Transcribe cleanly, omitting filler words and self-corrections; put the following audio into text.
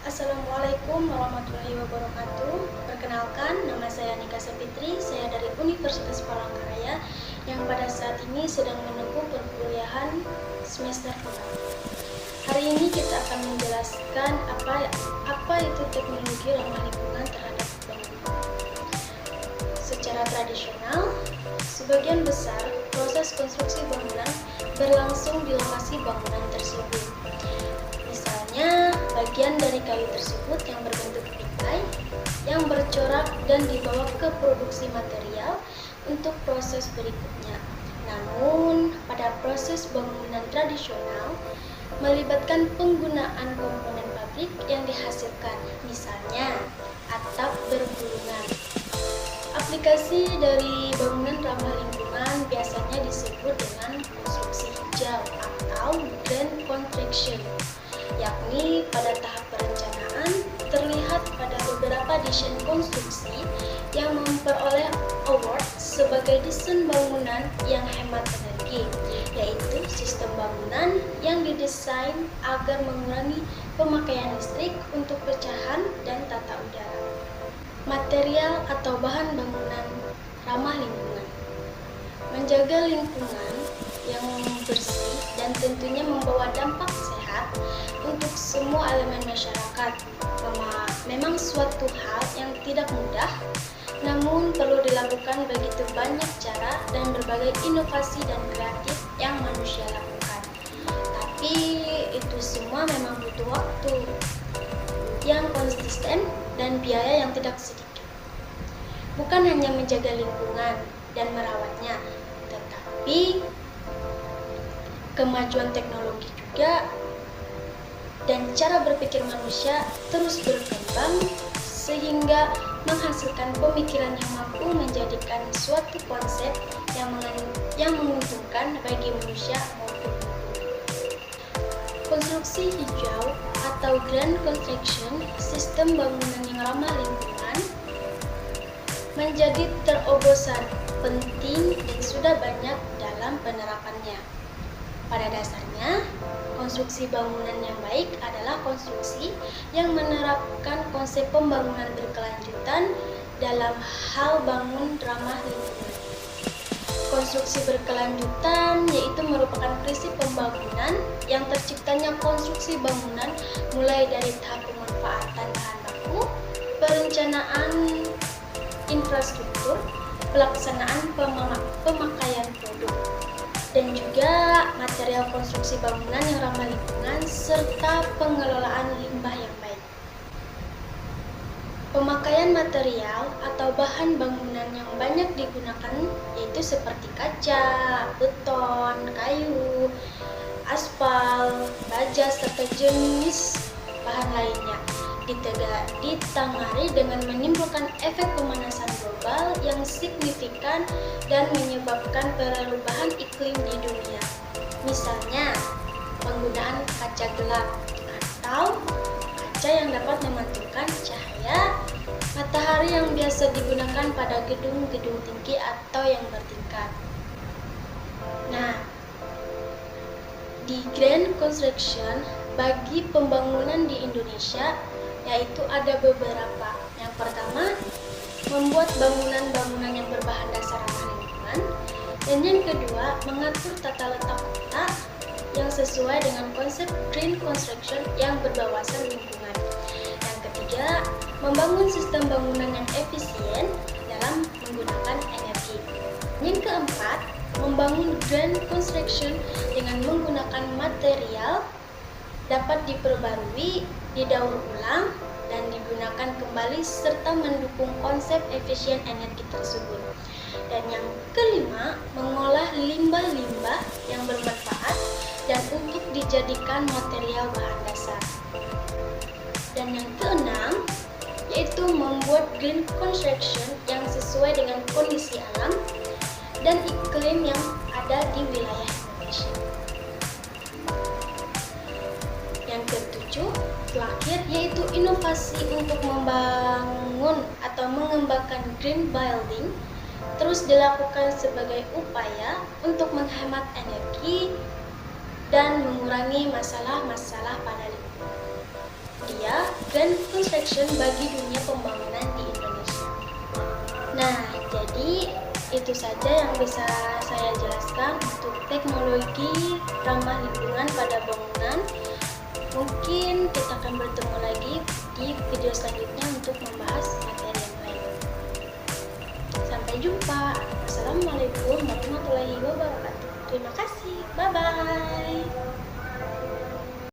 Assalamualaikum warahmatullahi wabarakatuh. Perkenalkan, nama saya Nika Sapitri. Saya dari Universitas Palangkaraya yang pada saat ini sedang menempuh perkuliahan semester 4. Hari ini kita akan menjelaskan apa itu teknologi ramah lingkungan terhadap bangunan. Secara tradisional, sebagian besar proses konstruksi bangunan berlangsung di lokasi bangunan tersebut. Misalnya, bagian dari kayu tersebut yang berbentuk bingkai, yang bercorak dan dibawa ke produksi material untuk proses berikutnya. Namun, pada proses bangunan tradisional, melibatkan penggunaan komponen pabrik yang dihasilkan, misalnya atap bergulungan. Aplikasi dari bangunan ramah lingkungan biasanya disebut dengan konstruksi hijau atau green construction, yakni pada tahap perencanaan terlihat pada beberapa desain konstruksi yang memperoleh award sebagai desain bangunan yang hemat energi, yaitu sistem bangunan yang didesain agar mengurangi pemakaian listrik untuk pecahan dan tata udara. Material atau bahan bangunan ramah lingkungan. Menjaga lingkungan yang bersih dan tentunya membawa dampak sehat untuk semua elemen masyarakat. Memang suatu hal yang tidak mudah, namun perlu dilakukan begitu banyak cara dan berbagai inovasi dan kreatif yang manusia lakukan. Tapi itu semua memang butuh waktu yang konsisten dan biaya yang tidak sedikit. Bukan hanya menjaga lingkungan dan merawatnya, tetapi kemajuan teknologi juga dan cara berpikir manusia terus berkembang sehingga menghasilkan pemikiran yang mampu menjadikan suatu konsep yang menguntungkan bagi manusia maupun lingkungan. Konstruksi hijau atau green construction, sistem bangunan yang ramah lingkungan, menjadi terobosan penting dan sudah banyak dalam penerapannya. Pada dasarnya, konstruksi bangunan yang baik adalah konstruksi yang menerapkan konsep pembangunan berkelanjutan dalam hal bangun ramah lingkungan. Konstruksi berkelanjutan yaitu merupakan prinsip pembangunan yang terciptanya konstruksi bangunan mulai dari tahap pemanfaatan bahan baku, perencanaan infrastruktur, pelaksanaan pemakaian produk, dan juga material konstruksi bangunan yang ramah lingkungan serta pengelolaan limbah yang baik. Pemakaian material atau bahan bangunan yang banyak digunakan yaitu seperti kaca, beton, kayu, aspal, baja, serta jenis bahan lainnya ditengahari dengan menimbulkan efek pemanasan global yang signifikan dan menyebabkan perubahan iklim di dunia. Misalnya, penggunaan kaca gelap atau kaca yang dapat memantulkan cahaya matahari yang biasa digunakan pada gedung-gedung tinggi atau yang bertingkat. Nah, di green construction bagi pembangunan di Indonesia yaitu ada beberapa. Yang pertama, membuat bangunan-bangunan yang berbahan dasar ramah lingkungan, dan yang kedua, mengatur tata letak kota yang sesuai dengan konsep green construction yang berwawasan lingkungan. Yang ketiga, membangun sistem bangunan yang efisien dalam menggunakan energi. Yang keempat, membangun green construction dengan menggunakan material dapat diperbarui, didaur ulang, dan digunakan kembali serta mendukung konsep efisien energi tersebut. Dan yang kelima, mengolah limbah-limbah yang bermanfaat dan untuk dijadikan material bahan dasar. Dan yang keenam, yaitu membuat green construction yang sesuai dengan kondisi alam dan iklim yang ada di wilayah Indonesia. Yang ketujuh, terakhir, yaitu inovasi untuk membangun atau mengembangkan green building terus dilakukan sebagai upaya untuk menghemat energi dan mengurangi masalah-masalah pada lingkungan. Dia Green Construction bagi dunia pembangunan di Indonesia. Nah, jadi itu saja yang bisa saya jelaskan untuk teknologi ramah lingkungan pada bangunan. Mungkin kita akan bertemu lagi di video selanjutnya untuk membahas materi yang lain. Sampai jumpa. Wassalamualaikum warahmatullahi wabarakatuh. Terima kasih. Bye-bye.